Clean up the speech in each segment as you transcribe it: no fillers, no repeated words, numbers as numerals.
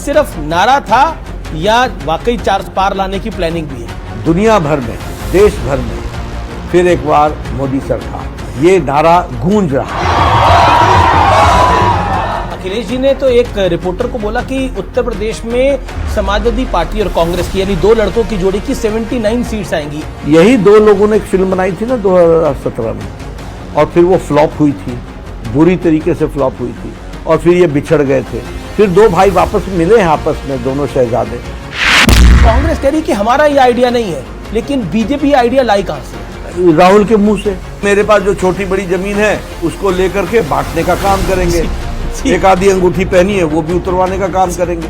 सिर्फ नारा था या वाकई 400 पार लाने की प्लानिंग भी है? दुनिया भर में, देश भर में फिर एक बार मोदी सरकार, ये नारा गूंज रहा है। अखिलेश जी ने तो एक रिपोर्टर को बोला कि उत्तर प्रदेश में समाजवादी पार्टी और कांग्रेस की, यानी दो लड़कों की जोड़ी की 79 सीट्स आएंगी। यही दो लोगों ने एक फिल्म बनाई थी ना 2017 में, और फिर वो फ्लॉप हुई थी, बुरी तरीके से फ्लॉप हुई थी, और फिर ये बिछड़ गए थे। फिर दो भाई वापस मिले हैं आपस में, दोनों शहजादे। कांग्रेस कह रही कि हमारा ये आइडिया नहीं है, लेकिन बीजेपी आइडिया लाई कहां से? राहुल के मुंह से। मेरे पास जो छोटी बड़ी जमीन है उसको लेकर के बांटने का काम करेंगे, एक आधी अंगूठी पहनी है वो भी उतरवाने का काम करेंगे।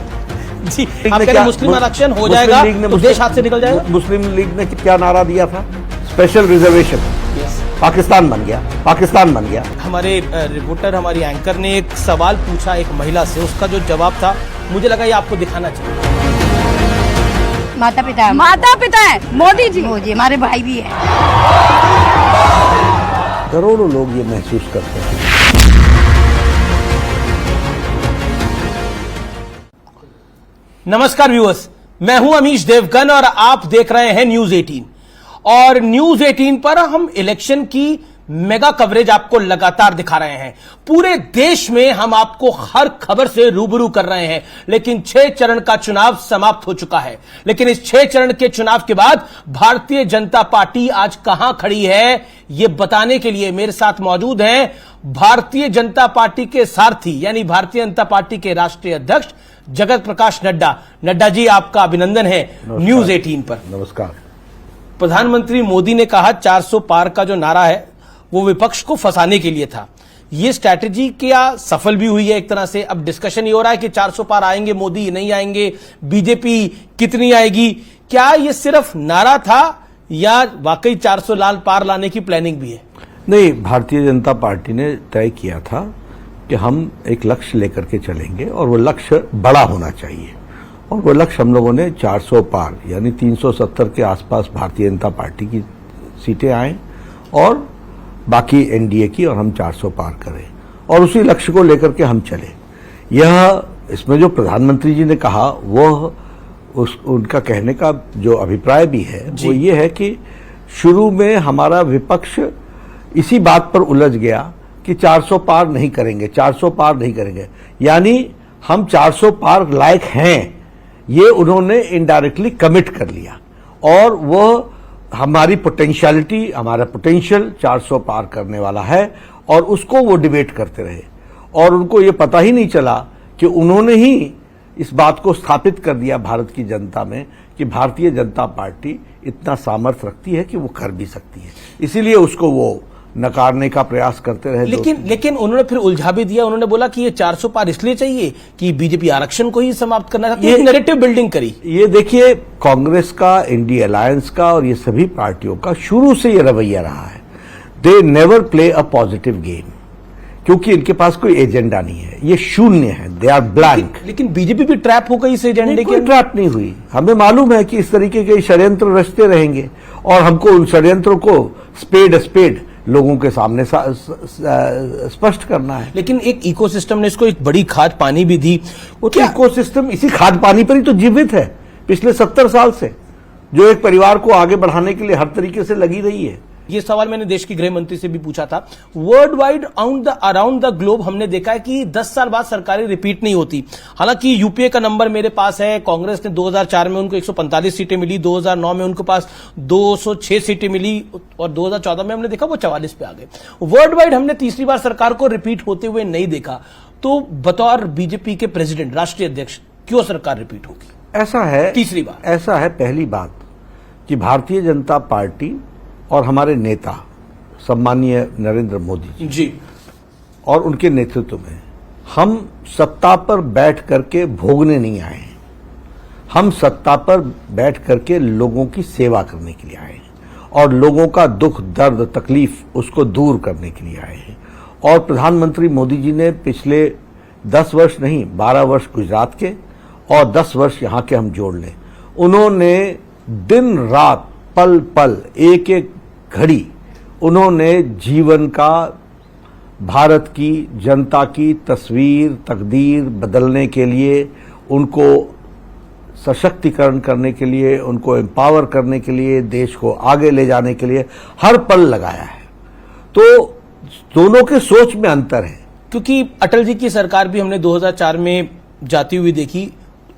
जी, आप कह रहे मुस्लिम आरक्षण हो जाएगा तो देश हाथ से निकल जाएगा। मुस्लिम लीग ने क्या नारा दिया था? स्पेशल रिजर्वेशन, पाकिस्तान बन गया, पाकिस्तान बन गया। हमारे रिपोर्टर, हमारी एंकर ने एक सवाल पूछा एक महिला से, उसका जो जवाब था मुझे लगा ये आपको दिखाना चाहिए। माता पिता है मोदी जी हमारे भाई भी है। करोड़ों लोग ये महसूस करते हैं। नमस्कार व्यूअर्स, मैं हूं अमीश देवगन और आप देख रहे हैं न्यूज 18। और न्यूज 18 पर हम इलेक्शन की मेगा कवरेज आपको लगातार दिखा रहे हैं। पूरे देश में हम आपको हर खबर से रूबरू कर रहे हैं। लेकिन 6 चरण का चुनाव समाप्त हो चुका है। लेकिन इस 6 चरण के चुनाव के बाद भारतीय जनता पार्टी आज कहां खड़ी है, यह बताने के लिए मेरे साथ मौजूद हैं भारतीय जनता पार्टी के सारथी, यानी भारतीय जनता पार्टी के राष्ट्रीय अध्यक्ष जगत प्रकाश नड्डा। नड्डा जी, आपका अभिनंदन है न्यूज 18 पर। नमस्कार। प्रधानमंत्री मोदी ने कहा 400 पार का जो नारा है वो विपक्ष को फंसाने के लिए था। ये स्ट्रैटेजी क्या सफल भी हुई है एक तरह से? अब डिस्कशन ये हो रहा है कि 400 पार आएंगे मोदी, नहीं आएंगे, बीजेपी कितनी आएगी। क्या ये सिर्फ नारा था या वाकई 400 लाल पार लाने की प्लानिंग भी है? नहीं, भारतीय जनता पार्टी ने तय किया था कि हम एक लक्ष्य लेकर के चलेंगे और वो लक्ष्य बड़ा होना चाहिए, और वो लक्ष्य हम लोगों ने 400 पार यानी 370 के आसपास भारतीय जनता पार्टी की सीटें आए और बाकी एनडीए की, और हम 400 पार करें और उसी लक्ष्य को लेकर के हम चले। यह इसमें जो प्रधानमंत्री जी ने कहा वह उनका कहने का जो अभिप्राय भी है वो ये है कि शुरू में हमारा विपक्ष इसी बात पर उलझ गया कि 400 पार नहीं करेंगे, 400 पार नहीं करेंगे, यानी हम 400 पार लायक हैं, ये उन्होंने इनडायरेक्टली कमिट कर लिया। और वह हमारी पोटेंशियलिटी, हमारा पोटेंशियल 400 पार करने वाला है, और उसको वो डिबेट करते रहे। और उनको ये पता ही नहीं चला कि उन्होंने ही इस बात को स्थापित कर दिया भारत की जनता में कि भारतीय जनता पार्टी इतना सामर्थ्य रखती है कि वो कर भी सकती है। इसीलिए उसको वो नकारने का प्रयास करते रहे। लेकिन उन्होंने फिर उलझा भी दिया। उन्होंने बोला कि ये 400 पार इसलिए चाहिए कि बीजेपी आरक्षण को ही समाप्त करना चाहती है। ये नैरेटिव बिल्डिंग करी। ये देखिए, कांग्रेस का, इंडिया अलायंस का और ये सभी पार्टियों का शुरू से ये रवैया रहा है। They never play a positive game, क्योंकि इनके पास कोई एजेंडा नहीं है, ये शून्य है, दे आर ब्लैंक। लेकिन बीजेपी भी ट्रैप हो गई इस एजेंडे के। ट्रैप नहीं हुई। हमें मालूम है कि इस तरीके के षड्यंत्र रचते रहेंगे और हमको उन षड्यंत्रों को स्पेड लोगों के सामने स्पष्ट करना है। लेकिन एक इकोसिस्टम ने इसको एक बड़ी खाद पानी भी दी। वो तो इकोसिस्टम इसी खाद पानी पर ही तो जीवित है पिछले 70 साल से, जो एक परिवार को आगे बढ़ाने के लिए हर तरीके से लगी रही है। ये सवाल मैंने देश के गृह मंत्री से भी पूछा था। World wide around the globe हमने देखा है कि 10 साल बाद सरकारें रिपीट नहीं होती। हालांकि यूपीए का नंबर मेरे पास है, कांग्रेस ने 2004 में उनको 145 सीटें मिली, 2009 में उनके पास 206 सीटें मिली, और 2014 में हमने देखा वो 44 पे आ गए। वर्ल्ड वाइड हमने तीसरी बार सरकार को रिपीट होते हुए नहीं देखा। तो बतौर बीजेपी के प्रेसिडेंट, राष्ट्रीय अध्यक्ष, क्यों सरकार रिपीट होगी? ऐसा है, तीसरी बार ऐसा है, पहली बात कि भारतीय जनता पार्टी और हमारे नेता सम्मानीय नरेंद्र मोदी जी और उनके नेतृत्व में हम सत्ता पर बैठ करके भोगने नहीं आए हैं। हम सत्ता पर बैठ करके लोगों की सेवा करने के लिए आए हैं और लोगों का दुख, दर्द, तकलीफ उसको दूर करने के लिए आए हैं। और प्रधानमंत्री मोदी जी ने पिछले 10 वर्ष नहीं, 12 वर्ष गुजरात के और 10 वर्ष यहाँ के हम जोड़ लें, उन्होंने दिन रात, पल पल, एक एक घड़ी उन्होंने जीवन का, भारत की जनता की तस्वीर, तकदीर बदलने के लिए उनको सशक्तिकरण करने के लिए, उनको एम्पावर करने के लिए, देश को आगे ले जाने के लिए हर पल लगाया है। तो दोनों के सोच में अंतर है। क्योंकि अटल जी की सरकार भी हमने 2004 में जाती हुई देखी,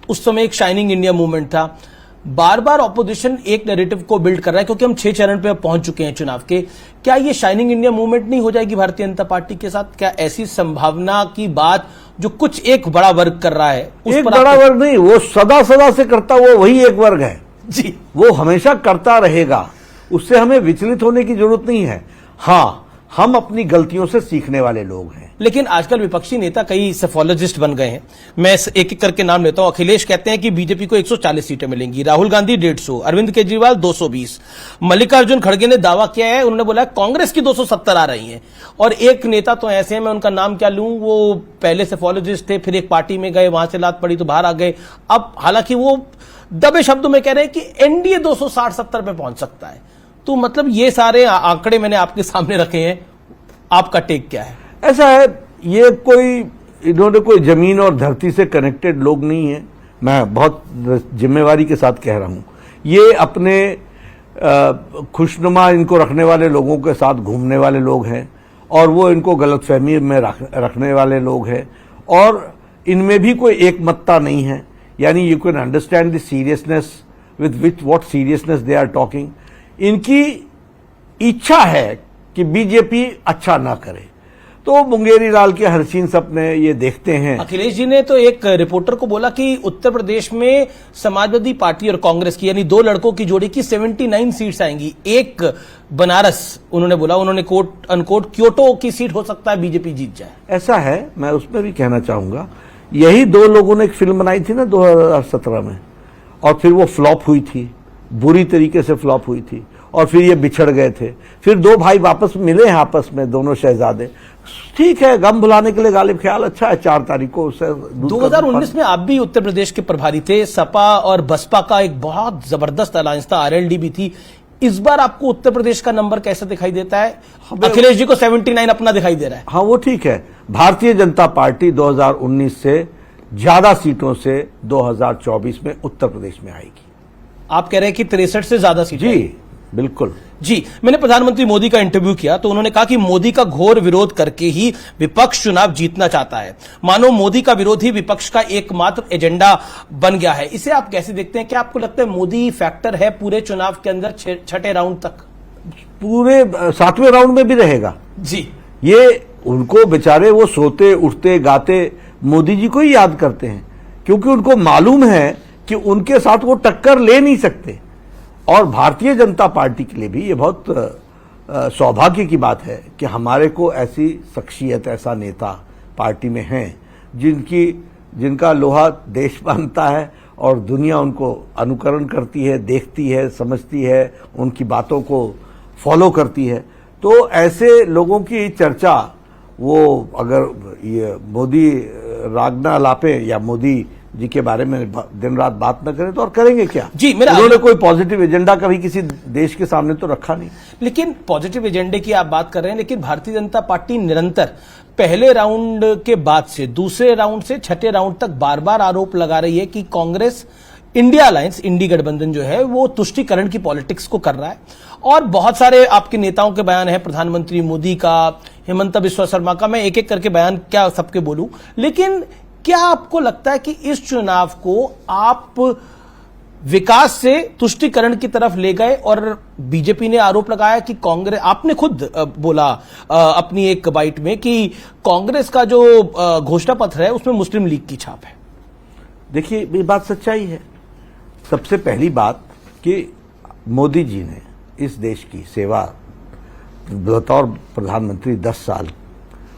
उस समय एक शाइनिंग इंडिया मूवमेंट था। बार बार ऑपोजिशन एक नैरेटिव को बिल्ड कर रहा है, क्योंकि हम 6 चरण पे पहुंच चुके हैं चुनाव के। क्या ये शाइनिंग इंडिया मूवमेंट नहीं हो जाएगी भारतीय जनता पार्टी के साथ? क्या ऐसी संभावना की बात जो कुछ एक बड़ा वर्ग कर रहा है उस एक पर बड़ा वर्ग नहीं, वो सदा सदा से करता हुआ वही एक वर्ग है जी, वो हमेशा करता रहेगा, उससे हमें विचलित होने की जरूरत नहीं है। हाँ, हम अपनी गलतियों से सीखने वाले लोग हैं। लेकिन आजकल विपक्षी नेता कई सेफोलॉजिस्ट बन गए हैं। मैं एक एक करके नाम लेता हूं। अखिलेश कहते हैं कि बीजेपी को 140 सीटें मिलेंगी, राहुल गांधी 150, अरविंद केजरीवाल 220, मल्लिकार्जुन खड़गे ने दावा किया है, उन्होंने बोला कांग्रेस की 270 आ रही हैं। और एक नेता तो ऐसे हैं, मैं उनका नाम क्या लूं, वो पहले सेफोलॉजिस्ट थे, फिर एक पार्टी में गए, वहां से लात पड़ी तो बाहर आ गए। अब हालांकि वो दबे शब्दों में कह रहे हैं कि एनडीए 260-70 पे पहुंच सकता है। तो मतलब ये सारे आंकड़े मैंने आपके सामने रखे हैं, आपका टेक क्या है? ऐसा है, ये इन्होंने कोई जमीन और धरती से कनेक्टेड लोग नहीं है। मैं बहुत जिम्मेवारी के साथ कह रहा हूं, ये अपने खुशनुमा इनको रखने वाले लोगों के साथ घूमने वाले लोग हैं, और वो इनको गलतफहमी में रखने वाले लोग हैं, और इनमें भी कोई एकमतता नहीं है। यानी you can understand the seriousness with what seriousness they are talking. इनकी इच्छा है कि बीजेपी अच्छा ना करे, तो मुंगेरी लाल के हसीन सपने ये देखते हैं। अखिलेश जी ने तो एक रिपोर्टर को बोला कि उत्तर प्रदेश में समाजवादी पार्टी और कांग्रेस की, यानी 2 लड़कों की जोड़ी की 79 सीट्स आएंगी, एक बनारस, उन्होंने बोला, उन्होंने कोट अनकोट क्योटो की सीट हो सकता है बीजेपी जीत जाए। ऐसा है, मैं उसमें भी कहना चाहूंगा, यही 2 लोगों ने एक फिल्म बनाई थी ना 2017 में, और फिर वो फ्लॉप हुई थी, बुरी तरीके से फ्लॉप हुई थी, और फिर ये बिछड़ गए थे। फिर 2 भाई वापस मिले हैं आपस में, दोनों शहजादे। ठीक है, गम भुलाने के लिए गालिब ख्याल अच्छा है। 4 तारीख को उससे 2019 में आप भी उत्तर प्रदेश के प्रभारी थे, सपा और बसपा का एक बहुत जबरदस्त अलायंस था, आरएलडी भी थी। इस बार आपको उत्तर प्रदेश का नंबर कैसा दिखाई देता है? अखिलेश जी को 79 अपना दिखाई दे रहा है। हाँ, वो ठीक है। भारतीय जनता पार्टी 2019 से ज्यादा सीटों से 2024 में उत्तर प्रदेश में आएगी। आप कह रहे हैं कि 63 से ज्यादा सीटें? जी बिल्कुल जी। मैंने प्रधानमंत्री मोदी का इंटरव्यू किया तो उन्होंने कहा कि मोदी का घोर विरोध करके ही विपक्ष चुनाव जीतना चाहता है। मानो मोदी का विरोध ही विपक्ष का एकमात्र एजेंडा बन गया है। इसे आप कैसे देखते हैं? क्या आपको लगता है मोदी फैक्टर है पूरे चुनाव के अंदर 6ठे राउंड तक? पूरे 7वें राउंड में भी रहेगा जी। ये उनको बेचारे, वो सोते उठते गाते मोदी जी को ही याद करते हैं, क्योंकि उनको मालूम है कि उनके साथ वो टक्कर ले नहीं सकते। और भारतीय जनता पार्टी के लिए भी ये बहुत सौभाग्य की बात है कि हमारे को ऐसी शख्सियत, ऐसा नेता पार्टी में हैं जिनका लोहा देश मानता है और दुनिया उनको अनुकरण करती है, देखती है, समझती है, उनकी बातों को फॉलो करती है। तो ऐसे लोगों की चर्चा, वो अगर ये मोदी राग ना लापे या मोदी जी के बारे में दिन रात बात न करें तो और करेंगे क्या? जी, उन्होंने कोई पॉजिटिव एजेंडा कभी किसी देश के सामने तो रखा नहीं। लेकिन पॉजिटिव एजेंडे की आप बात कर रहे हैं, लेकिन भारतीय जनता पार्टी निरंतर पहले राउंड के बाद से दूसरे राउंड से 6ठे राउंड तक बार बार आरोप लगा रही है कि कांग्रेस इंडिया अलायंस, इंडी गठबंधन जो है वो तुष्टीकरण की पॉलिटिक्स को कर रहा है। और बहुत सारे आपके नेताओं के बयान है, प्रधानमंत्री मोदी का, हिमंता बिस्वा शर्मा का, मैं एक एक करके बयान क्या सबके बोलूं। लेकिन क्या आपको लगता है कि इस चुनाव को आप विकास से तुष्टीकरण की तरफ ले गए? और बीजेपी ने आरोप लगाया कि कांग्रेस, आपने खुद बोला अपनी एक बाइट में कि कांग्रेस का जो घोषणा पत्र है उसमें मुस्लिम लीग की छाप है। देखिए, ये बात सच्चाई है। सबसे पहली बात कि मोदी जी ने इस देश की सेवा बतौर प्रधानमंत्री 10 साल,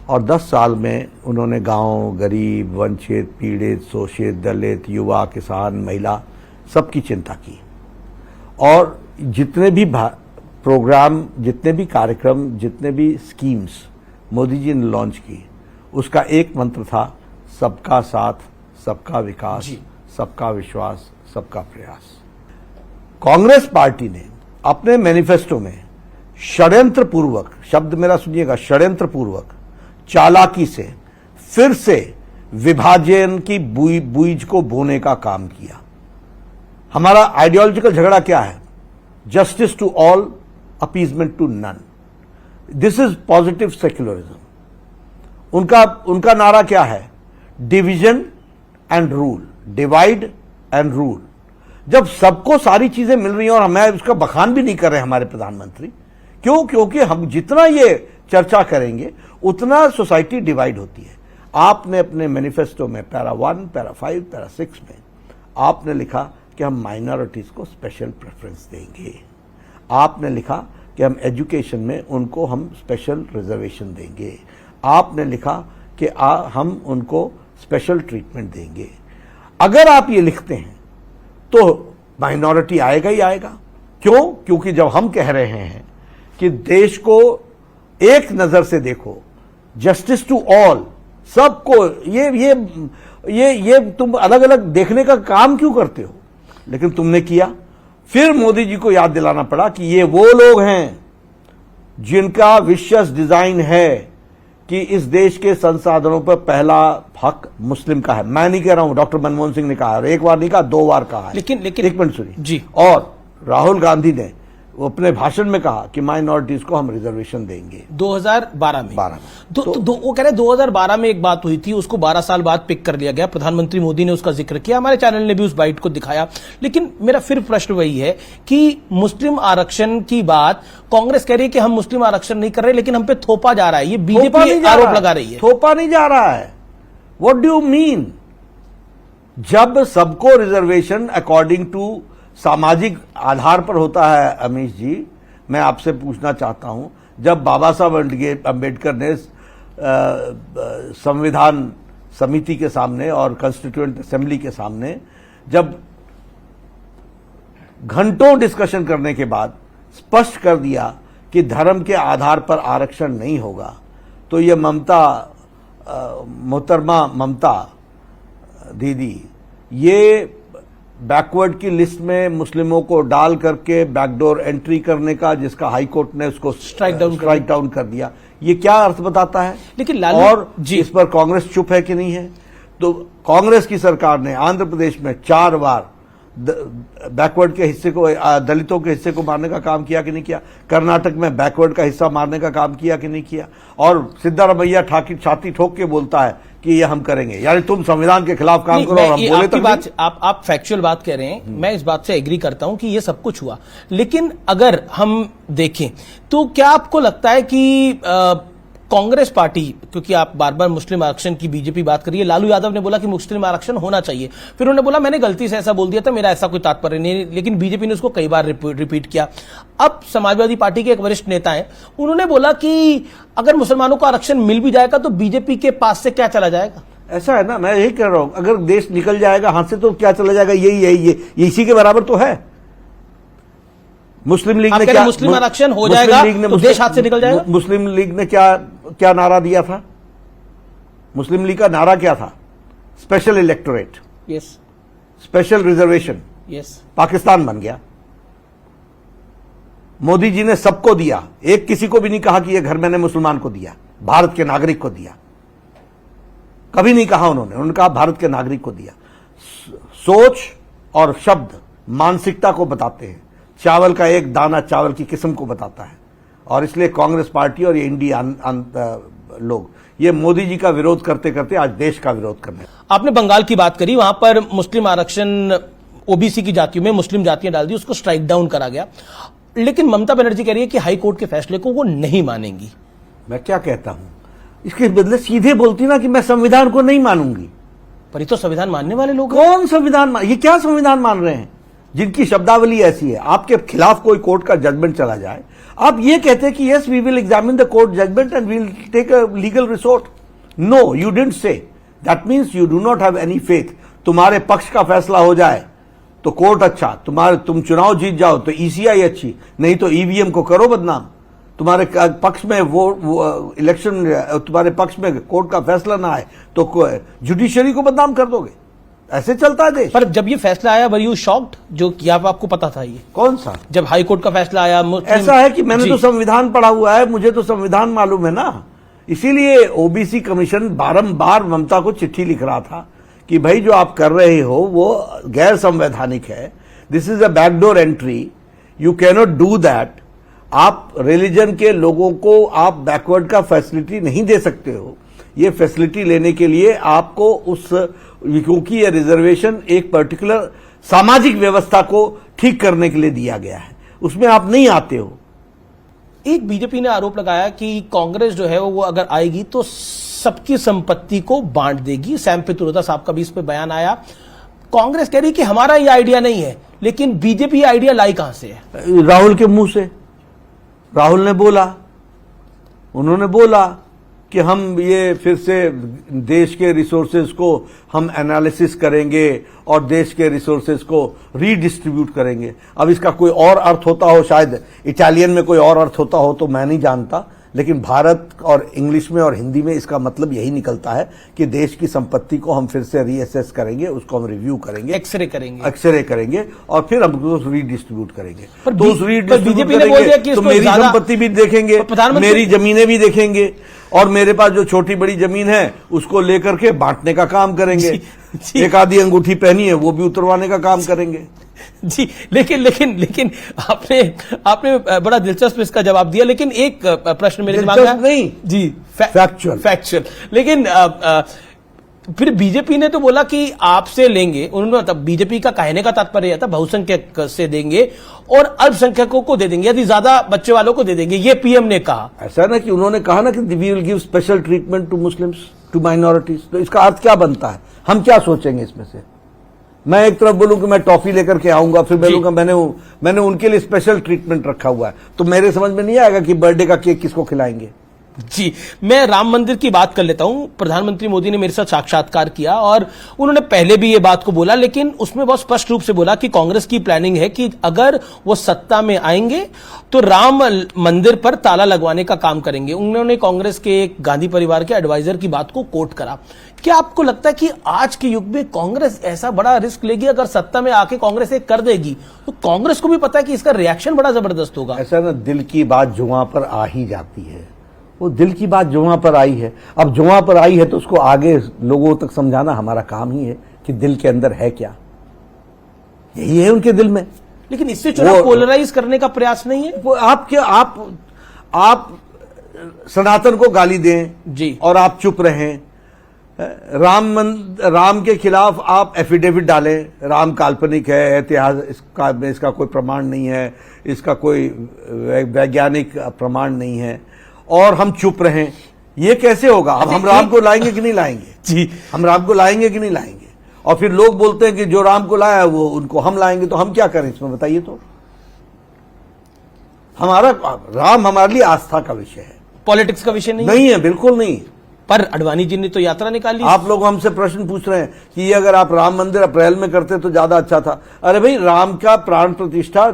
और 10 साल में उन्होंने गांव, गरीब, वंचित, पीड़ित, शोषित, दलित, युवा, किसान, महिला सबकी चिंता की। और जितने भी प्रोग्राम, जितने भी कार्यक्रम, जितने भी स्कीम्स मोदी जी ने लॉन्च की, उसका एक मंत्र था, सबका साथ, सबका विकास, सबका विश्वास, सबका प्रयास। कांग्रेस पार्टी ने अपने मैनिफेस्टो में षड्यंत्र पूर्वक, शब्द मेरा सुनिएगा, षड्यंत्र पूर्वक, चालाकी से फिर से विभाजन की बीज को बोने का काम किया। हमारा आइडियोलॉजिकल झगड़ा क्या है? Justice to all, appeasement to none. This is positive secularism. उनका नारा क्या है? Division and rule, divide and rule. जब सबको सारी चीजें मिल रही हैं, और मैं उसका बखान भी नहीं कर रहे हमारे प्रधानमंत्री, क्यों? क्योंकि हम जितना ये चर्चा करेंगे उतना सोसाइटी डिवाइड होती है। आपने अपने मैनिफेस्टो में पैरा 1, पैरा 5, पैरा 6 में आपने लिखा कि हम माइनॉरिटीज को स्पेशल प्रेफरेंस देंगे। आपने लिखा कि हम एजुकेशन में उनको हम स्पेशल रिजर्वेशन देंगे। आपने लिखा कि हम उनको स्पेशल ट्रीटमेंट देंगे। अगर आप ये लिखते हैं तो माइनॉरिटी आएगा ही आएगा। क्यों? क्योंकि जब हम कह रहे हैं कि देश को एक नजर से देखो, जस्टिस टू ऑल, सबको, ये तुम अलग अलग देखने का काम क्यों करते हो? लेकिन तुमने किया। फिर मोदी जी को याद दिलाना पड़ा कि ये वो लोग हैं जिनका विशेष डिजाइन है कि इस देश के संसाधनों पर पहला हक मुस्लिम का है। मैं नहीं कह रहा हूं, डॉक्टर मनमोहन सिंह ने कहा, एक बार नहीं कहा, 2 बार कहा है। लेकिन एक मिनट सुनिए जी। और राहुल गांधी ने वो अपने भाषण में कहा कि माइनॉरिटीज को हम रिजर्वेशन देंगे 2012 में। 12 वो कह रहे 2012 में एक बात हुई थी, उसको 12 साल बाद पिक कर लिया गया। प्रधानमंत्री मोदी ने उसका जिक्र किया, हमारे चैनल ने भी उस बाइट को दिखाया। लेकिन मेरा फिर प्रश्न वही है कि मुस्लिम आरक्षण की बात कांग्रेस कह रही है कि हम मुस्लिम आरक्षण नहीं कर रहे, लेकिन हम पे थोपा जा रहा है। ये बीजेपी आरोप लगा रही है। थोपा नहीं जा रहा है। What do you mean? जब सबको रिजर्वेशन अकॉर्डिंग टू सामाजिक आधार पर होता है, अमीश जी, मैं आपसे पूछना चाहता हूं, जब बाबा साहब अंबेडकर ने संविधान समिति के सामने और कॉन्स्टिट्यूएंट असेंबली के सामने जब घंटों डिस्कशन करने के बाद स्पष्ट कर दिया कि धर्म के आधार पर आरक्षण नहीं होगा, तो ये मोहतरमा ममता दीदी ये बैकवर्ड की लिस्ट में मुस्लिमों को डाल करके बैकडोर एंट्री करने का, जिसका हाई कोर्ट ने उसको स्ट्राइक डाउन कर दिया, ये क्या अर्थ बताता है? लेकिन और इस पर कांग्रेस चुप है कि नहीं है? तो कांग्रेस की सरकार ने आंध्र प्रदेश में 4 बार बैकवर्ड के हिस्से को, दलितों के हिस्से को मारने का काम किया कि नहीं किया? कर्नाटक में बैकवर्ड का हिस्सा मारने का काम किया कि नहीं किया? और सिद्धारमैया छाती ठोक के बोलता है कि ये हम करेंगे। यानी तुम संविधान के खिलाफ काम करो और हम बोले तो बात, आप फैक्चुअल बात कह रहे हैं, मैं इस बात से एग्री करता हूं कि ये सब कुछ हुआ। लेकिन अगर हम देखें तो क्या आपको लगता है कि कांग्रेस पार्टी, क्योंकि आप बार बार मुस्लिम आरक्षण की बीजेपी बात करिए, लालू यादव ने बोला कि मुस्लिम आरक्षण होना चाहिए, फिर उन्होंने बोला मैंने गलती से ऐसा बोल दिया था, मेरा ऐसा कोई तात्पर्य नहीं, लेकिन बीजेपी ने उसको कई बार रिपीट किया। अब समाजवादी पार्टी के एक वरिष्ठ नेता हैं, उन्होंने बोला कि अगर मुसलमानों को आरक्षण मिल भी जाएगा तो बीजेपी के पास से क्या चला जाएगा? ऐसा है ना, मैं यही कह रहा हूं, अगर देश निकल जाएगा हाथ से तो क्या चला जाएगा? ये इसी के बराबर तो है। मुस्लिम लीग ने क्या, मुस्लिम आरक्षण हो जाएगा तो देश हाथ से निकल जाएगा? मुस्लिम लीग ने क्या नारा दिया था? मुस्लिम लीग का नारा क्या था? Special electorate, yes, special reservation, yes. Pakistan बन गया। मोदी जी ने सबको दिया, एक किसी को भी नहीं कहा कि यह घर मैंने मुसलमान को दिया, भारत के नागरिक को दिया, कभी नहीं कहा उन्होंने कहा भारत के नागरिक को दिया। सोच और शब्द मानसिकता को बताते हैं, चावल का एक दाना चावल की किस्म को बताता है। और इसलिए कांग्रेस पार्टी और ये इंडिया लोग ये मोदी जी का विरोध करते करते आज देश का विरोध करने। आपने बंगाल की बात करी, वहां पर मुस्लिम आरक्षण ओबीसी की जातियों में मुस्लिम जातियां डाल दी, उसको स्ट्राइक डाउन करा गया। लेकिन ममता बनर्जी कह रही है कि हाई कोर्ट के फैसले को वो नहीं मानेंगी। मैं क्या कहता हूं, इसके बदले सीधे बोलती ना कि मैं संविधान को नहीं मानूंगी। पर ये तो संविधान मानने वाले लोग, कौन संविधान ये क्या संविधान मान रहे हैं जिनकी शब्दावली ऐसी है? आपके खिलाफ कोई कोर्ट का जजमेंट चला जाए, आप ये कहते हैं कि yes we will examine the court judgment and we will take a legal resort. No, you didn't say. That means you do not have any faith. तुम्हारे पक्ष का फैसला हो जाए तो कोर्ट अच्छा, तुम चुनाव जीत जाओ तो ईसीआई अच्छी, नहीं तो ईवीएम को करो बदनाम। तुम्हारे पक्ष में वो इलेक्शन, तुम्हारे पक्ष में कोर्ट का फैसला ना आए तो जुडिशरी को बदनाम कर दोगे। ऐसे चलता है देश। पर जब ये फैसला आया, वर यू शॉक्ड? जो क्या आपको पता था? ये कौन सा? जब हाई कोर्ट का फैसला आया, ऐसा है कि मैंने तो संविधान पढ़ा हुआ है, मुझे तो संविधान मालूम है ना। इसीलिए ओबीसी कमीशन बारंबार ममता को चिट्ठी लिख रहा था कि भाई जो आप कर रहे हो वो गैर संवैधानिक है, this is a backdoor entry, you cannot do that. आप रिलीजन के लोगों को आप बैकवर्ड का फैसिलिटी नहीं दे सकते हो। ये फैसिलिटी लेने के लिए आपको उस, क्योंकि ये रिजर्वेशन एक पर्टिकुलर सामाजिक व्यवस्था को ठीक करने के लिए दिया गया है, उसमें आप नहीं आते हो। एक बीजेपी ने आरोप लगाया कि कांग्रेस जो है वो अगर आएगी तो सबकी संपत्ति को बांट देगी। सैम पित्रोदा साहब का भी इस पे बयान आया। कांग्रेस कह रही कि हमारा ये आइडिया नहीं है, लेकिन बीजेपी आइडिया लाई कहां से है? राहुल के मुंह से। राहुल ने बोला, उन्होंने बोला कि हम ये फिर से देश के रिसोर्सेज को हम एनालिसिस करेंगे और देश के रिसोर्सेज को रीडिस्ट्रीब्यूट करेंगे। अब इसका कोई और अर्थ होता हो, शायद इटालियन में कोई और अर्थ होता हो तो मैं नहीं जानता, लेकिन भारत और इंग्लिश में और हिंदी में इसका मतलब यही निकलता है कि देश की संपत्ति को हम फिर से रीअसेस करेंगे, उसको हम रिव्यू करेंगे, एक्सरे करेंगे और फिर हम उसको रीडिस्ट्रीब्यूट करेंगे। तो उस रीडिस्ट्रीब्यूट करेंगे तो मेरी संपत्ति भी देखेंगे, मेरी जमीनें भी देखेंगे और मेरे पास जो छोटी बड़ी जमीन है उसको लेकर के बांटने का काम करेंगे। एक आधी अंगूठी पहनी है वो भी उतरवाने का काम करेंगे। जी, लेकिन आपने बड़ा दिलचस्प इसका जवाब दिया, लेकिन एक प्रश्न मेरे दिमाग में नहीं जी, फैक्चुअल। लेकिन फिर बीजेपी ने तो बोला कि आपसे लेंगे, उन्होंने मतलब बीजेपी का कहने का तात्पर्य था बहुसंख्यक से देंगे और अल्पसंख्यकों को दे देंगे, यदि ज्यादा बच्चे वालों को दे देंगे, ये पीएम ने कहा। ऐसा ना कि उन्होंने कहा ना कि we will give special treatment to Muslims, to minorities. तो इसका अर्थ क्या बनता है? हम क्या सोचेंगे इसमें से? मैं एक तरफ बोलूं कि मैं टॉफी लेकर के आऊंगा, फिर बोलूंगा मैंने उनके लिए स्पेशल ट्रीटमेंट रखा हुआ है, तो मेरे समझ में नहीं आएगा कि बर्थडे का केक किसको खिलाएंगे। जी, मैं राम मंदिर की बात कर लेता हूं। प्रधानमंत्री मोदी ने मेरे साथ साक्षात्कार किया और उन्होंने पहले भी ये बात को बोला, लेकिन उसमें बहुत स्पष्ट रूप से बोला कि कांग्रेस की प्लानिंग है कि अगर वो सत्ता में आएंगे तो राम मंदिर पर ताला लगवाने का काम करेंगे। उन्होंने कांग्रेस के एक गांधी परिवार के एडवाइजर की बात को कोट करा। क्या आपको लगता है कि आज के युग में कांग्रेस ऐसा बड़ा रिस्क लेगी? अगर सत्ता में आके कांग्रेस एक कर देगी तो कांग्रेस को भी पता है कि इसका रिएक्शन बड़ा जबरदस्त होगा। ऐसा ना, दिल की बात जुआ पर आ ही जाती है। वो दिल की बात जुआ पर आई है, अब जुआ पर आई है तो उसको आगे लोगों तक समझाना हमारा काम ही है कि दिल के अंदर है क्या, यही है उनके दिल में। लेकिन इससे चुनाव पोलराइज करने का प्रयास नहीं है। वो आप सनातन को गाली दें जी और आप चुप रहें, राम के खिलाफ आप एफिडेविट डालें, राम काल्पनिक है, इतिहास इसका कोई प्रमाण नहीं है, इसका कोई वैज्ञानिक प्रमाण नहीं है, और हम चुप रहें, ये कैसे होगा? अब हम राम को लाएंगे कि नहीं लाएंगे? जी, हम राम को लाएंगे कि नहीं लाएंगे? और फिर लोग बोलते हैं कि जो राम को लाया वो उनको हम लाएंगे, तो हम क्या करें इसमें बताइए? तो राम हमारे लिए आस्था का विषय है, पॉलिटिक्स का विषय नहीं है, बिल्कुल नहीं। पर अडवाणी जी ने तो यात्रा निकाली। आप लोग हमसे प्रश्न पूछ रहे हैं कि ये अगर आप राम मंदिर अप्रैल में करते तो ज्यादा अच्छा था। अरे भाई, राम का प्राण प्रतिष्ठा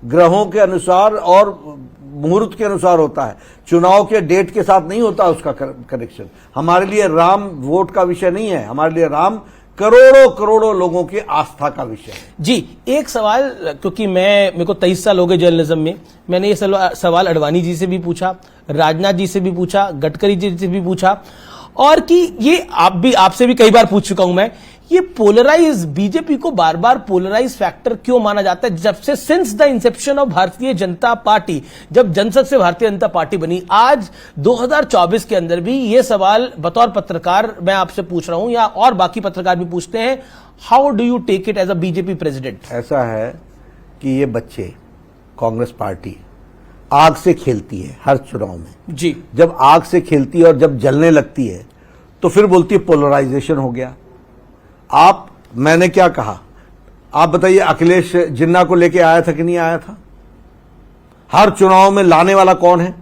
ग्रहों के अनुसार और मुहूर्त के अनुसार होता है, चुनाव के डेट के साथ नहीं होता उसका कनेक्शन। हमारे लिए राम वोट का विषय नहीं है, हमारे लिए राम करोड़ों लोगों की आस्था का विषय है। जी, एक सवाल, क्योंकि मेरे को 23 साल हो गए जर्नलिज्म में, मैंने ये सवाल अडवाणी जी से भी पूछा, राजनाथ जी से भी पूछा, गडकरी जी से भी पूछा, और कि ये आपसे भी कई बार पूछ चुका हूं मैं, ये पोलराइज बीजेपी को बार बार पोलराइज फैक्टर क्यों माना जाता है? जब से since the Inception of Bharatiya Janata party, जब जनसंघ से भारतीय जनता पार्टी बनी, आज 2024 के अंदर भी ये सवाल बतौर पत्रकार मैं आपसे पूछ रहा हूं, या और बाकी पत्रकार भी पूछते हैं, how do you take it as a BJP president? ऐसा है कि ये बच्चे, कांग्रेस पार्टी आग से खेलती है हर चुनाव में जी। जब आग से खेलती है और जब जलने लगती है तो फिर बोलती है पोलराइजेशन हो गया। मैंने क्या कहा, आप बताइए, अखिलेश जिन्ना को लेके आया था कि नहीं आया था? हर चुनाव में लाने वाला कौन है?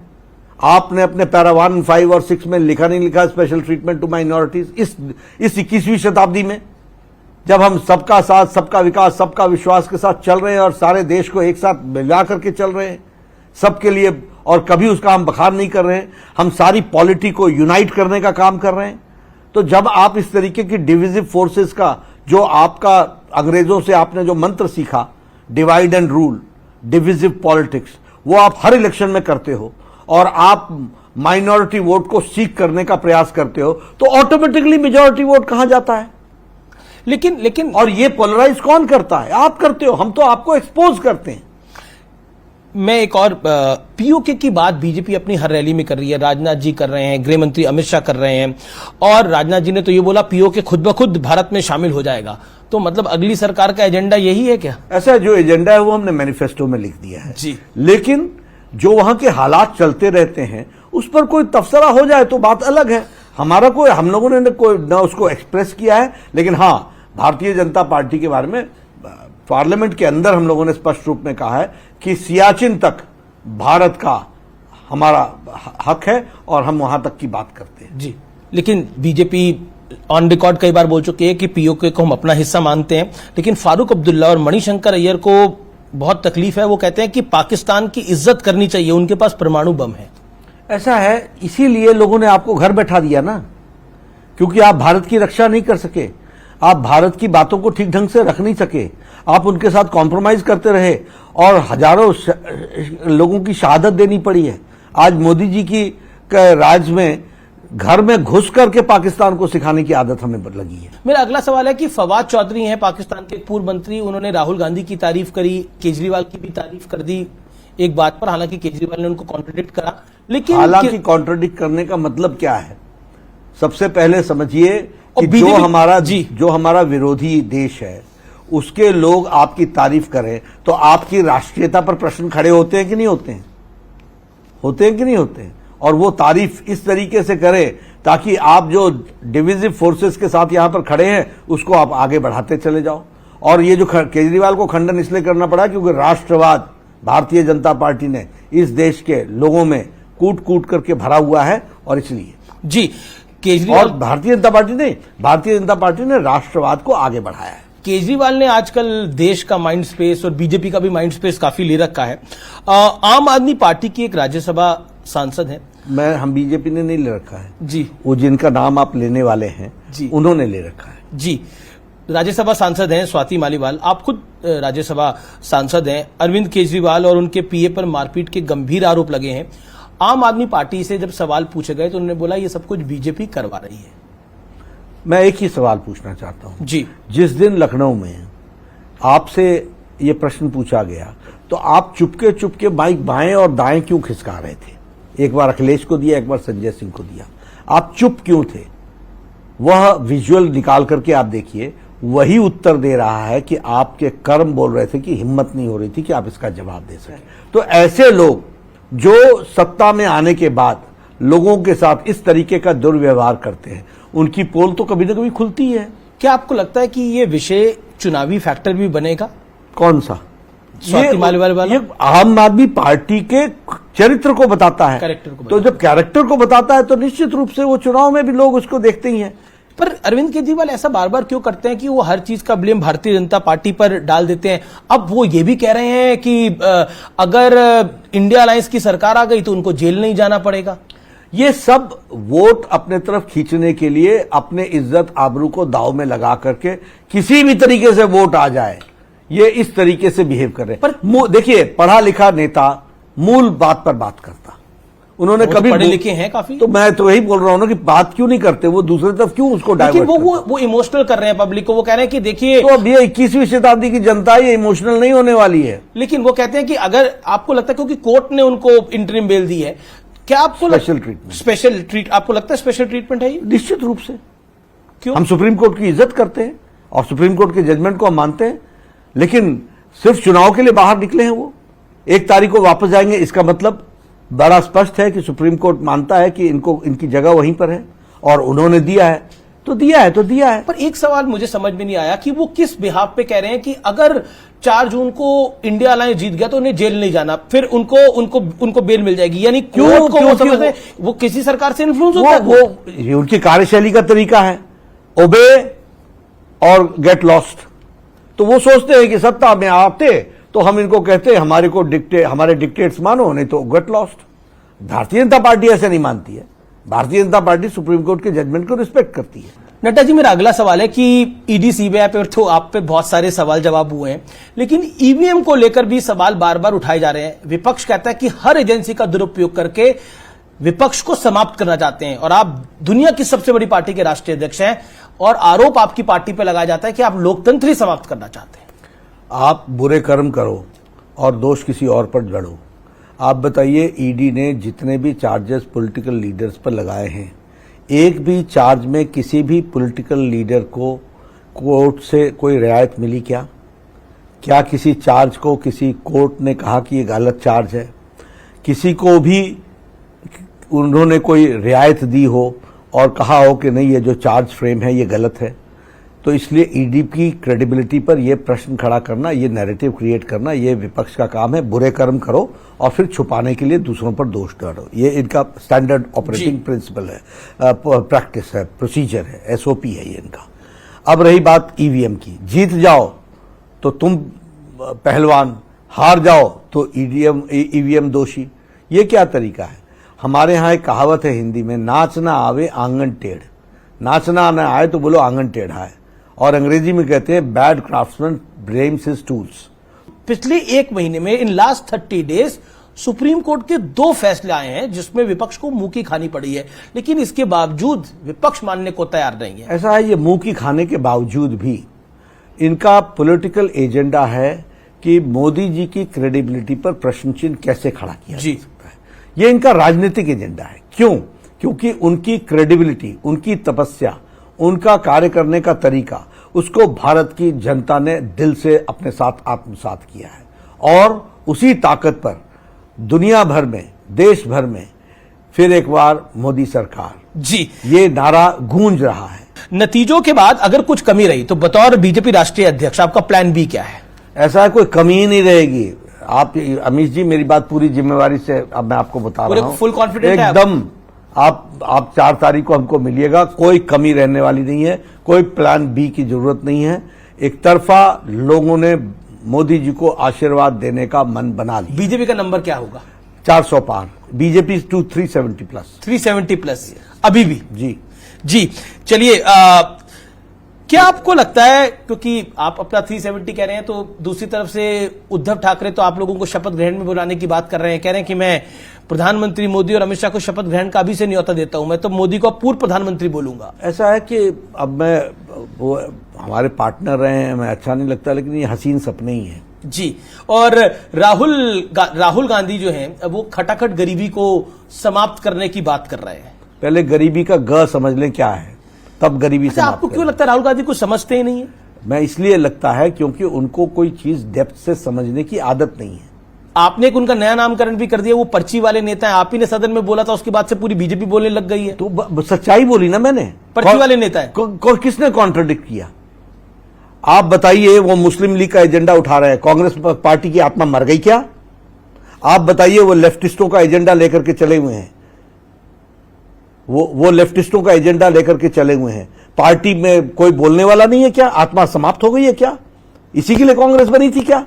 आपने अपने पैरा 1, 5 और 6 में लिखा नहीं लिखा स्पेशल ट्रीटमेंट टू माइनॉरिटीज? इस 21वीं शताब्दी में जब हम सबका साथ, सबका विकास, सबका विश्वास के साथ चल रहे हैं और सारे देश को एक साथ मिला करके चल रहे हैं सबके लिए, और कभी उसका हम बखान नहीं कर रहे हैं, हम सारी पॉलिटी को यूनाइट करने का काम कर रहे हैं, तो जब आप इस तरीके की डिविजिव फोर्सेस का, जो आपका अंग्रेजों से आपने जो मंत्र सीखा, divide and rule, divisive politics, वो आप हर इलेक्शन में करते हो, और आप माइनॉरिटी वोट को सीक करने का प्रयास करते हो तो ऑटोमेटिकली मेजॉरिटी वोट कहां जाता है? लेकिन और ये पोलराइज कौन करता है? आप करते हो, हम तो आपको एक्सपोज करते हैं। मैं एक और पीओके की बात बीजेपी अपनी हर रैली में कर रही है, राजनाथ जी कर रहे हैं, गृह मंत्री अमित शाह कर रहे हैं, और राजनाथ जी ने तो ये बोला पीओके खुद ब खुद भारत में शामिल हो जाएगा। तो मतलब अगली सरकार का एजेंडा यही है क्या? ऐसा जो एजेंडा है वो हमने मैनिफेस्टो में लिख दिया है जी। लेकिन जो वहां के हालात चलते रहते हैं उस पर कोई तबसरा हो जाए तो बात अलग है। हमारा कोई, हम लोगों ने कोई न उसको एक्सप्रेस किया है, लेकिन हाँ, भारतीय जनता पार्टी के बारे में पार्लियामेंट के अंदर हम लोगों ने स्पष्ट रूप में कहा है कि सियाचिन तक भारत का हमारा हक है और हम वहां तक की बात करते हैं। जी, लेकिन बीजेपी ऑन रिकॉर्ड कई बार बोल चुकी है कि पीओके को हम अपना हिस्सा मानते हैं, लेकिन फारूक अब्दुल्ला और मणिशंकर अय्यर को बहुत तकलीफ है। वो कहते हैं कि पाकिस्तान की इज्जत करनी चाहिए, उनके पास परमाणु बम है। ऐसा है, इसीलिए लोगों ने आपको घर बैठा दिया ना, क्योंकि आप भारत की रक्षा नहीं कर सके, आप भारत की बातों को ठीक ढंग से रख नहीं सके, आप उनके साथ कॉम्प्रोमाइज करते रहे और हजारों लोगों की शहादत देनी पड़ी है। आज मोदी जी की राज में घर में घुस करके पाकिस्तान को सिखाने की आदत हमें लगी है। मेरा अगला सवाल है कि फवाद चौधरी हैं पाकिस्तान के पूर्व मंत्री, उन्होंने राहुल गांधी की तारीफ करी, केजरीवाल की भी तारीफ कर दी एक बात पर, हालांकि केजरीवाल ने उनको कॉन्ट्रडिक्ट करा। लेकिन हालांकि कॉन्ट्रडिक्ट करने का मतलब क्या है? सबसे पहले समझिए कि जो हमारा विरोधी देश है उसके लोग आपकी तारीफ करें तो आपकी राष्ट्रीयता पर प्रश्न खड़े होते हैं कि नहीं होते हैं? होते हैं कि नहीं होते हैं? और वो तारीफ इस तरीके से करें ताकि आप जो डिविजिव फोर्सेस के साथ यहां पर खड़े हैं उसको आप आगे बढ़ाते चले जाओ। और ये जो केजरीवाल को खंडन इसलिए करना पड़ा क्योंकि राष्ट्रवाद भारतीय जनता पार्टी ने इस देश के लोगों में कूट कूट करके भरा हुआ है, और इसलिए जी केजरीवाल और भारतीय जनता पार्टी ने राष्ट्रवाद को आगे बढ़ाया है। केजरीवाल ने आजकल देश का माइंड स्पेस और बीजेपी का भी माइंड स्पेस काफी ले रखा है। आम आदमी पार्टी की एक राज्यसभा सांसद है, हम बीजेपी ने नहीं ले रखा है जी, वो जिनका नाम आप लेने वाले हैं जी उन्होंने ले रखा है जी। राज्यसभा सांसद हैं स्वाति मालीवाल, आप खुद राज्यसभा सांसद हैं। अरविंद केजरीवाल और उनके पीए पर मारपीट के गंभीर आरोप लगे हैं। आम आदमी पार्टी से जब सवाल पूछे गए तो उन्होंने बोला ये सब कुछ बीजेपी करवा रही है। मैं एक ही सवाल पूछना चाहता हूं जी, जिस दिन लखनऊ में आपसे ये प्रश्न पूछा गया तो आप चुपके माइक बाएं और दाएं क्यों खिसका रहे थे? एक बार अखिलेश को दिया, एक बार संजय सिंह को दिया, आप चुप क्यों थे? वह विजुअल निकाल करके आप देखिए, वही उत्तर दे रहा है कि आपके कर्म बोल रहे थे कि हिम्मत नहीं हो रही थी कि आप इसका जवाब दे सकें। तो ऐसे लोग जो सत्ता में आने के बाद लोगों के साथ इस तरीके का दुर्व्यवहार करते हैं, उनकी पोल तो कभी न कभी खुलती है। क्या आपको लगता है कि ये विषय चुनावी फैक्टर भी बनेगा? कौन सा? स्वाति मालीवाल वाला? ये आम आदमी पार्टी के चरित्र को बताता है, कैरेक्टर को तो जब कैरेक्टर को बताता है तो निश्चित रूप से वो चुनाव में भी लोग उसको देखते ही हैं। पर अरविंद केजरीवाल ऐसा बार बार क्यों करते हैं कि वो हर चीज का ब्लेम भारतीय जनता पार्टी पर डाल देते हैं? अब वो ये भी कह रहे हैं कि अगर इंडिया अलायंस की सरकार आ गई तो उनको जेल नहीं जाना पड़ेगा। ये सब वोट अपने तरफ खींचने के लिए, अपने इज्जत आबरू को दांव में लगा करके किसी भी तरीके से वोट आ जाए, ये इस तरीके से बिहेव कर रहे हैं। पर देखिए, पढ़ा लिखा नेता मूल बात पर बात करता, उन्होंने कभी पढ़े लिखे हैं काफी, तो मैं तो यही बोल रहा हूं ना कि बात क्यों नहीं करते, वो दूसरी तरफ क्यों उसको डाइवर्ट करते? लेकिन वो इमोशनल कर रहे हैं पब्लिक को। वो कह रहे हैं कि देखिए, तो अब ये 21वीं शताब्दी की जनता ये इमोशनल नहीं होने वाली है। लेकिन वो कहते हैं कि अगर आपको लगता है क्योंकि कोर्ट ने उनको इंटरिम बेल दी है, क्या आपको आपको लगता है स्पेशल ट्रीटमेंट है ये? निश्चित रूप से। क्यों? हम सुप्रीम कोर्ट की इज्जत करते हैं और सुप्रीम कोर्ट के जजमेंट को हम मानते हैं, लेकिन सिर्फ चुनाव के लिए बाहर निकले हैं वो। 1 तारीख को वापस जाएंगे, इसका मतलब बड़ा स्पष्ट है कि सुप्रीम कोर्ट मानता है कि इनकी जगह वहीं पर है और उन्होंने दिया है तो दिया है। पर एक सवाल मुझे समझ में नहीं आया कि वो किस बिहाफ पे कह रहे हैं कि अगर 4 जून को इंडिया अलायंस जीत गया तो उन्हें जेल नहीं जाना, फिर उनको बेल मिल जाएगी। यानी कोर्ट को वो समझते हैं वो किसी सरकार से इन्फ्लुएंस होता है। ये उनकी कार्यशैली का तरीका है, ओबे और गेट लॉस्ट। तो वो सोचते हैं कि सत्ता में आते तो हम इनको कहते हैं हमारे डिक्टेट्स मानो, नहीं तो get lost. Bharatiya Janata party ऐसे नहीं मानती है। Bharatiya Janata party supreme court के जजमेंट को रिस्पेक्ट करती है। नड्डा जी, मेरा अगला सवाल है कि ईडी सीबीआई पे तो आप पे बहुत सारे सवाल जवाब हुए हैं, लेकिन ईवीएम को लेकर भी सवाल बार बार उठाए जा रहे हैं। विपक्ष कहता है कि हर एजेंसी का दुरुपयोग करके विपक्ष को समाप्त करना चाहते हैं और आप दुनिया की सबसे बड़ी पार्टी के राष्ट्रीय अध्यक्ष हैं और आरोप आपकी पार्टी पर लगाया जाता है कि आप लोकतंत्र ही समाप्त करना चाहते हैं। आप बुरे कर्म करो और दोष किसी और पर जड़ो। आप बताइए, ईडी ने जितने भी चार्जेस पॉलिटिकल लीडर्स पर लगाए हैं, एक भी चार्ज में किसी भी पॉलिटिकल लीडर को कोर्ट से कोई रियायत मिली क्या? क्या किसी चार्ज को किसी कोर्ट ने कहा कि ये गलत चार्ज है? किसी को भी उन्होंने कोई रियायत दी हो और कहा हो कि नहीं, ये जो चार्ज फ्रेम है ये गलत है? तो इसलिए ईडी की क्रेडिबिलिटी पर यह प्रश्न खड़ा करना, ये नैरेटिव क्रिएट करना, ये विपक्ष का काम है। बुरे कर्म करो और फिर छुपाने के लिए दूसरों पर दोष डालो। ये इनका स्टैंडर्ड ऑपरेटिंग प्रिंसिपल है, प्रैक्टिस है, प्रोसीजर है, एसओपी है ये इनका। अब रही बात ईवीएम की, जीत जाओ तो तुम पहलवान, हार जाओ तो ईवीएम दोषी। ये क्या तरीका है? हमारे यहाँ एक कहावत है हिंदी में, नाच ना आवे आंगन टेढ़। नाचना ना आए तो बोलो आंगन टेढ़ा है। और अंग्रेजी में कहते हैं bad craftsman blames his tools. पिछले एक महीने में in last 30 days supreme court के 2 फैसले आए हैं जिसमें विपक्ष को मुंह की खानी पड़ी है, लेकिन इसके बावजूद विपक्ष मानने को तैयार नहीं है। ऐसा है, ये मुंह की खाने के बावजूद भी इनका पॉलिटिकल एजेंडा है कि मोदी जी की क्रेडिबिलिटी पर प्रश्न चिन्ह कैसे खड़ा किया जा सकता है। ये इनका राजनीतिक एजेंडा है। क्यों? क्योंकि उनकी क्रेडिबिलिटी, उनकी तपस्या, उनका कार्य करने का तरीका, उसको भारत की जनता ने दिल से अपने साथ आत्मसात किया है और उसी ताकत पर दुनिया भर में, देश भर में फिर एक बार मोदी सरकार जी ये नारा गूंज रहा है। नतीजों के बाद अगर कुछ कमी रही तो बतौर बीजेपी राष्ट्रीय अध्यक्ष आपका प्लान बी क्या है? ऐसा है, कोई कमी ही नहीं रहेगी। आप अमीश जी, मेरी बात पूरी जिम्मेवारी से अब मैं आपको बता रहा हूं, फुल कॉन्फिडेंट है एकदम। आप 4 तारीख को हमको मिलिएगा, कोई कमी रहने वाली नहीं है, कोई प्लान बी की जरूरत नहीं है। एक तरफा लोगों ने मोदी जी को आशीर्वाद देने का मन बना लिया। बीजेपी का नंबर क्या होगा? 400 पार, बीजेपी टू 370 प्लस। 370 प्लस अभी भी? जी चलिए, क्या आपको लगता है, क्योंकि आप अपना 370 कह रहे हैं, तो दूसरी तरफ से उद्धव ठाकरे तो आप लोगों को शपथ ग्रहण में बुलाने की बात कर रहे हैं, कह रहे हैं कि मैं प्रधानमंत्री मोदी और अमित शाह को शपथ ग्रहण का अभी से न्योता देता हूं, मैं तो मोदी को पूर्व प्रधानमंत्री बोलूंगा। ऐसा है कि अब मैं, वो हमारे पार्टनर रहे हैं, हमें अच्छा नहीं लगता, लेकिन ये हसीन सपने ही हैं जी। और राहुल गांधी जो हैं वो खटाखट गरीबी को समाप्त करने की बात कर रहे हैं। पहले गरीबी का ग समझ लें क्या है, तब गरीबी समाप्त आपको क्यों लगता है राहुल गांधी कुछ समझते ही नहीं है? मैं इसलिए लगता है क्योंकि उनको कोई चीज डेप्थ से समझने की आदत नहीं है। आपने एक उनका नया नामकरण भी कर दिया, वो पर्ची वाले नेता है, आप ही ने सदन में बोला था, उसके बाद से पूरी बीजेपी बोलने लग गई है। तो सच्चाई बोली ना मैंने, पर्ची वाले नेता है। किसने कॉन्ट्रडिक्ट किया? आप बताइए, वो मुस्लिम लीग का एजेंडा उठा रहे हैं, कांग्रेस पार्टी की आत्मा मर गई क्या? आप बताइए, वो लेफ्टिस्टों का एजेंडा लेकर के चले हुए हैं, वो लेफ्टिस्टों का एजेंडा लेकर के चले हुए हैं। पार्टी में कोई बोलने वाला नहीं है क्या? आत्मा समाप्त हो गई है क्या? इसी के लिए कांग्रेस बनी थी क्या?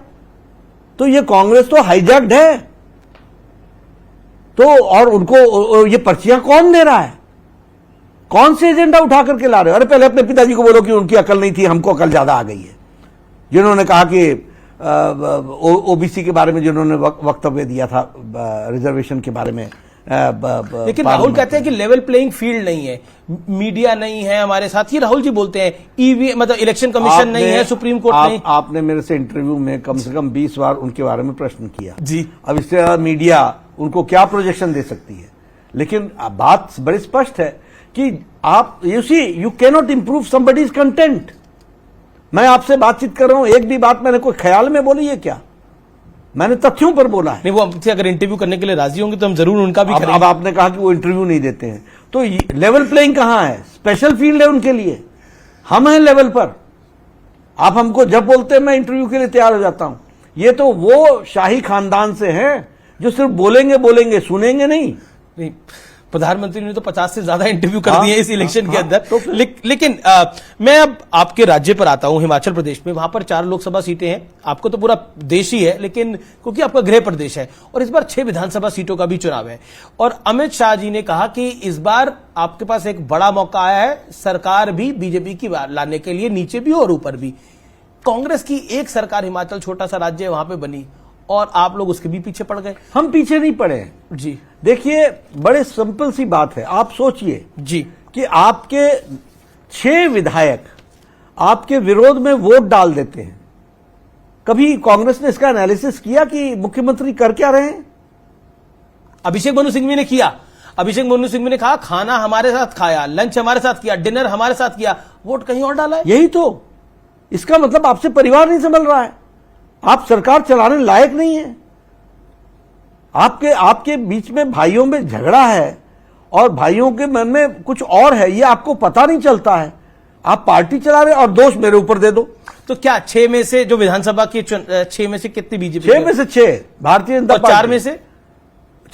तो ये कांग्रेस तो हाईजैक्ड है। तो और उनको ये पर्चियां कौन दे रहा है? कौन से एजेंडा उठा करके ला रहे हो? अरे पहले अपने पिताजी को बोलो कि उनकी अकल नहीं थी, हमको अकल ज्यादा आ गई है। जिन्होंने कहा कि ओबीसी के बारे में जिन्होंने वक्तव्य दिया था, रिजर्वेशन के बारे में, लेकिन राहुल कहते हैं कि लेवल प्लेइंग फील्ड नहीं है, मीडिया नहीं है हमारे साथ, ये राहुल जी बोलते हैं। ईवी मतलब इलेक्शन कमीशन नहीं है, सुप्रीम कोर्ट नहीं। आपने मेरे से इंटरव्यू में कम से कम 20 बार उनके बारे में प्रश्न किया जी। अब इससे मीडिया उनको क्या प्रोजेक्शन दे सकती है? लेकिन बात बड़ी स्पष्ट है कि आप you can not improve somebody's content. मैं आपसे बातचीत कर रहा हूं, एक भी बात मैंने कोई ख्याल में बोली है क्या? मैंने तथ्यों पर बोला है। नहीं, वो हमसे अगर इंटरव्यू करने के लिए राजी होंगे तो हम जरूर उनका भी करेंगे। अब आपने कहा कि वो इंटरव्यू नहीं देते हैं, तो लेवल प्लेइंग कहां है? स्पेशल फील्ड है उनके लिए, हम हैं लेवल पर। आप हमको जब बोलते हैं मैं इंटरव्यू के लिए तैयार हो जाता हूं। ये तो वो शाही खानदान से हैं जो सिर्फ बोलेंगे, सुनेंगे नहीं। प्रधानमंत्री ने तो 50 से ज्यादा इंटरव्यू कर दिए इस इलेक्शन के अंदर। तो लेकिन मैं अब आपके राज्य पर आता हूं, हिमाचल प्रदेश में। वहां पर 4 लोकसभा सीटें हैं, आपको तो पूरा देश ही है, लेकिन क्योंकि आपका गृह प्रदेश है, और इस बार 6 विधानसभा सीटों का भी चुनाव है। और अमित शाह जी ने कहा कि इस बार आपके पास एक बड़ा मौका आया है, सरकार भी बीजेपी की लाने के लिए, नीचे भी और ऊपर भी। कांग्रेस की एक सरकार, हिमाचल छोटा सा राज्य है, वहां पर बनी और आप लोग उसके भी पीछे पड़ गए। हम पीछे नहीं पड़े हैं जी, देखिए बड़े सिंपल सी बात है। आप सोचिए जी, कि आपके 6 विधायक आपके विरोध में वोट डाल देते हैं। कभी कांग्रेस ने इसका एनालिसिस किया कि मुख्यमंत्री कर क्या रहे हैं? अभिषेक मनु सिंघवी ने किया। अभिषेक मनु सिंघवी ने कहा खाना हमारे साथ खाया, लंच हमारे साथ किया, डिनर हमारे साथ किया, वोट कहीं और डाला है। यही तो, इसका मतलब आपसे परिवार नहीं संभल रहा है, आप सरकार चलाने लायक नहीं है। आपके बीच में भाइयों में झगड़ा है और भाइयों के मन में कुछ और है, ये आपको पता नहीं चलता है। आप पार्टी चला रहे और दोष मेरे ऊपर दे दो। तो क्या 6 में से जो विधानसभा की 6 में से कितनी बीजेपी? 6 में से 6 भारतीय जनता पार्टी, 4 में से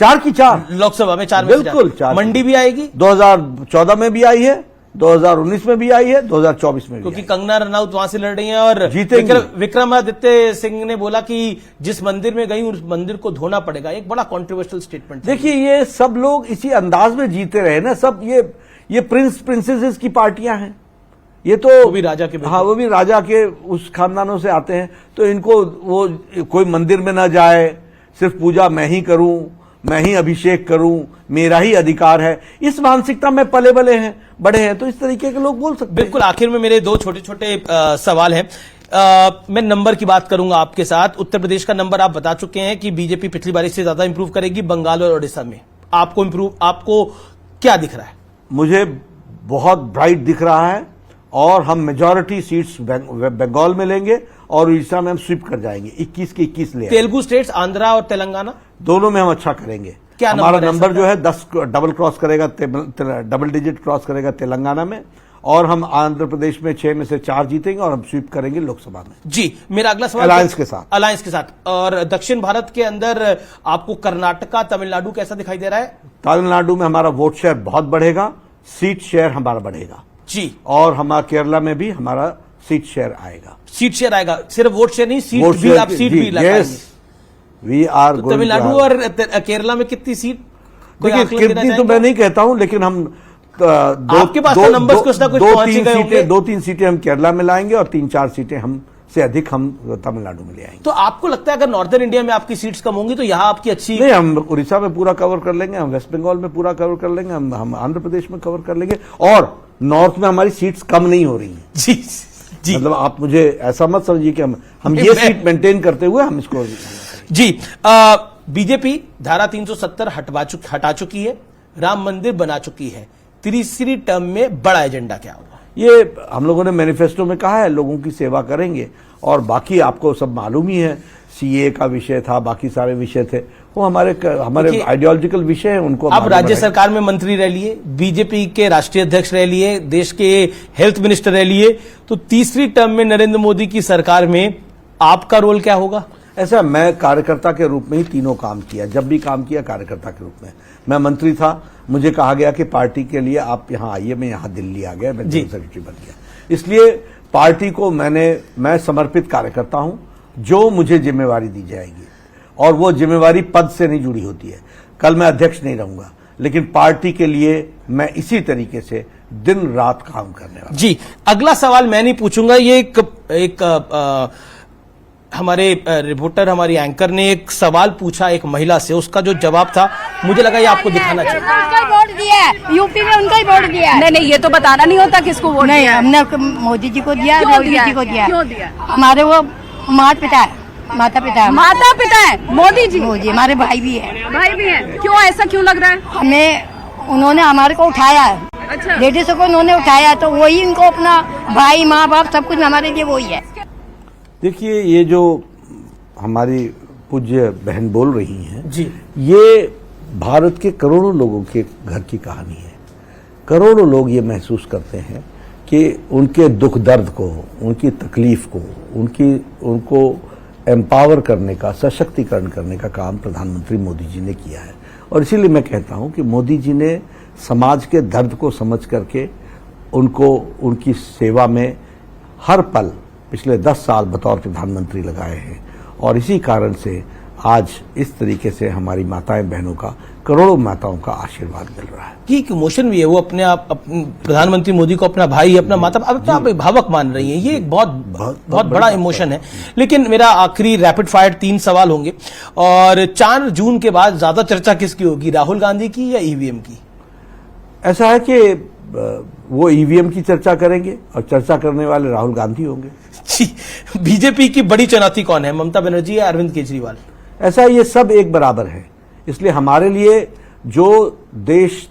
4 की 4 लोकसभा में, 4 में से बिल्कुल 4। मंडी भी आएगी, 2014 में भी आई है, 2019 में भी आई है, 2024 में भी क्योंकि आई है। कंगना रनौत वहां से लड़ रही हैं और जीतेंगी। विक्रमादित्य सिंह ने बोला कि जिस मंदिर में गई उस मंदिर को धोना पड़ेगा। एक बड़ा कंट्रोवर्शियल स्टेटमेंट। देखिए ये सब लोग इसी अंदाज में जीते रहे ना, सब ये प्रिंसेसेस की पार्टियां हैं। ये तो वो भी राजा के, हाँ वो भी राजा के उस खानदानों से आते हैं। तो इनको वो कोई मंदिर में ना जाए, सिर्फ पूजा मैं ही करूं, मैं ही अभिषेक करूं, मेरा ही अधिकार है, इस मानसिकता में पले बले हैं, बड़े हैं। तो इस तरीके के लोग बोल सकते हैं। बिल्कुल। आखिर में मेरे 2 छोटे छोटे सवाल हैं। मैं नंबर की बात करूंगा आपके साथ। उत्तर प्रदेश का नंबर आप बता चुके हैं कि बीजेपी पिछली बार से ज्यादा इंप्रूव करेगी। बंगाल और ओडिशा में आपको क्या दिख रहा है? मुझे बहुत ब्राइट दिख रहा है और हम मेजॉरिटी सीट्स बंगाल में लेंगे और उड़ीसा में हम स्वीप कर जाएंगे। 21 के 21 ले। तेलुगु स्टेट्स, आंध्रा और तेलंगाना, दोनों में हम अच्छा करेंगे। क्या हमारा नंबर जो है 10 डबल क्रॉस करेगा, डबल डिजिट क्रॉस करेगा तेलंगाना में, और हम आंध्र प्रदेश में 6 में से 4 जीतेंगे और हम स्वीप करेंगे लोकसभा में। जी, मेरा अगला सवाल अलायंस के साथ। और दक्षिण भारत के अंदर आपको कर्नाटका, तमिलनाडु कैसा दिखाई दे रहा है? तमिलनाडु में हमारा वोट शेयर बहुत बढ़ेगा, सीट शेयर हमारा बढ़ेगा जी, और हमारा केरला में भी हमारा सीट शेयर आएगा। सीट शेयर आएगा, सिर्फ वोट शेयर नहीं, सीट भी, आप सीट भी लगाएंगे। वी आर तो तमिलनाडु और केरला में कितनी सीट? देखिए कितनी तो मैं नहीं कहता हूं, लेकिन हम आपके पास तो नंबर्स कुछ ना कुछ पहुंच ही गए होंगे। 2-3 सीटें हम केरला में लाएंगे और 3-4 सीटें हम से अधिक हम तमिलनाडु में ले आएंगे। तो आपको लगता है अगर नॉर्दर्न इंडिया में आपकी सीट्स कम होंगी तो यहां आपकी अच्छी? नहीं, हम उड़ीसा में पूरा कवर कर लेंगे, हम वेस्ट बंगाल में पूरा कवर कर लेंगे, हम आंध्र प्रदेश में कवर कर लेंगे, और नॉर्थ में हमारी सीट्स कम नहीं हो रही हैं। जी जी, मतलब आप मुझे ऐसा मत समझिए कि हम ये सीट मेंटेन करते हुए हम इसको जी। बीजेपी धारा 370 हटा चुकी है, राम मंदिर बना चुकी है। तीसरी टर्म में बड़ा एजेंडा क्या होगा? ये हम लोगों ने मैनिफेस्टो में कहा है, लोगों की सेवा करेंगे, और बाकी आपको सब मालूम ही है, सीए का विषय था, बाकी सारे विषय थे, वो हमारे आइडियोलॉजिकल विषय हैं, उनको आप राज्य सरकार में मंत्री रह लिए, बीजेपी के राष्ट्रीय अध्यक्ष रह लिए, देश के हेल्थ मिनिस्टर रह लिए, तो तीसरी टर्म में नरेंद्र मोदी की सरकार में आपका रोल क्या होगा? ऐसा, मैं कार्यकर्ता के रूप में ही तीनों काम किया, जब भी काम किया कार्यकर्ता के रूप में। मैं मंत्री था, मुझे कहा गया कि पार्टी के लिए आप यहाँ आइए, मैं यहाँ दिल्ली आ गया, मैं जनरल सेक्रेटरी बन गया। इसलिए पार्टी को मैं समर्पित कार्यकर्ता हूं, जो मुझे जिम्मेवारी दी जाएगी, और वो जिम्मेवारी पद से नहीं जुड़ी होती है। कल मैं अध्यक्ष नहीं रहूंगा, लेकिन पार्टी के लिए मैं इसी तरीके से दिन रात काम करने वाला। जी, अगला सवाल मैं नहीं पूछूंगा, ये एक हमारे रिपोर्टर, हमारी एंकर ने एक सवाल पूछा एक महिला से, उसका जो जवाब था मुझे लगा ये आपको दिखाना चाहिए। उनका ही वोट दिया है, यूपी में उनका ही वोट दिया है। नहीं, ये तो बताना नहीं होता किसको वोट नहीं, दिया है। हमने मोदी जी को दिया, योगी जी को दिया। क्यों दिया? हमारे वो माता पिता है। माता पिता है मोदी जी, हमारे भाई भी है। भाई भी हैं। क्यों, ऐसा क्यों लग रहा है? उन्होंने हमारे को उठाया है, अच्छा, लेडीज को उन्होंने उठाया, तो वही इनको अपना भाई, माँ बाप सब कुछ हमारे लिए वही है। देखिए, ये जो हमारी पूज्य बहन बोल रही हैं जी, ये भारत के करोड़ों लोगों के घर की कहानी है। करोड़ों लोग ये महसूस करते हैं कि उनके दुख दर्द को, उनकी तकलीफ को, उनको एम्पावर करने का, सशक्तिकरण करने का काम प्रधानमंत्री मोदी जी ने किया है। और इसीलिए मैं कहता हूं कि मोदी जी ने समाज के दर्द को समझ करके उनको उनकी सेवा में हर पल पिछले 10 साल बतौर प्रधानमंत्री लगाए हैं, और इसी कारण से आज इस तरीके से हमारी माताएं बहनों का करोड़ों माताओं का आशीर्वाद मिल रहा है। कि एक इमोशन भी है, वो अपने आप प्रधानमंत्री मोदी को अपना भाई, अपना माता, अब आप भावक मान रही हैं, ये एक बहुत बड़ा इमोशन है। लेकिन मेरा आखिरी रैपिड फायर 3 सवाल होंगे, और 4 जून के बाद ज्यादा चर्चा किसकी होगी, राहुल गांधी की या ईवीएम की? ऐसा है कि वो ईवीएम की चर्चा करेंगे और चर्चा करने वाले राहुल गांधी होंगे। जी, बीजेपी की बड़ी चुनौती कौन है, ममता बनर्जी या अरविंद केजरीवाल? ऐसा ये सब एक बराबर है, इसलिए हमारे लिए जो देश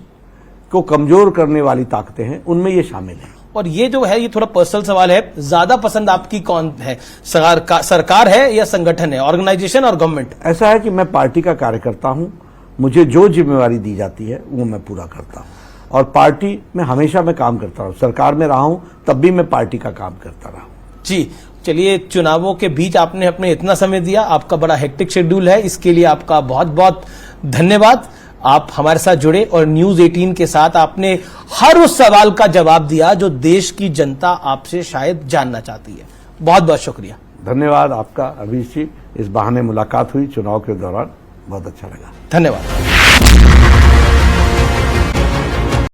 को कमजोर करने वाली ताकतें हैं उनमें ये शामिल है। और ये जो है, ये थोड़ा पर्सनल सवाल है, ज्यादा पसंद आपकी कौन है, सरकार है या संगठन है, ऑर्गेनाइजेशन और गवर्नमेंट? ऐसा है कि मैं पार्टी का कार्यकर्ता हूं, मुझे जो जिम्मेवारी दी जाती है वो मैं पूरा करता हूं, और पार्टी में हमेशा मैं काम करता हूं, सरकार में रहा हूं तब भी मैं पार्टी का काम करता रहा। जी, चलिए, चुनावों के बीच आपने अपने इतना समय दिया, आपका बड़ा हेक्टिक शेड्यूल है, इसके लिए आपका बहुत बहुत धन्यवाद। आप हमारे साथ जुड़े और न्यूज 18 के साथ आपने हर उस सवाल का जवाब दिया जो देश की जनता आपसे शायद जानना चाहती है। बहुत बहुत शुक्रिया। धन्यवाद आपका अभिषेक जी, इस बहाने मुलाकात हुई चुनाव के दौरान, बहुत अच्छा लगा। धन्यवाद।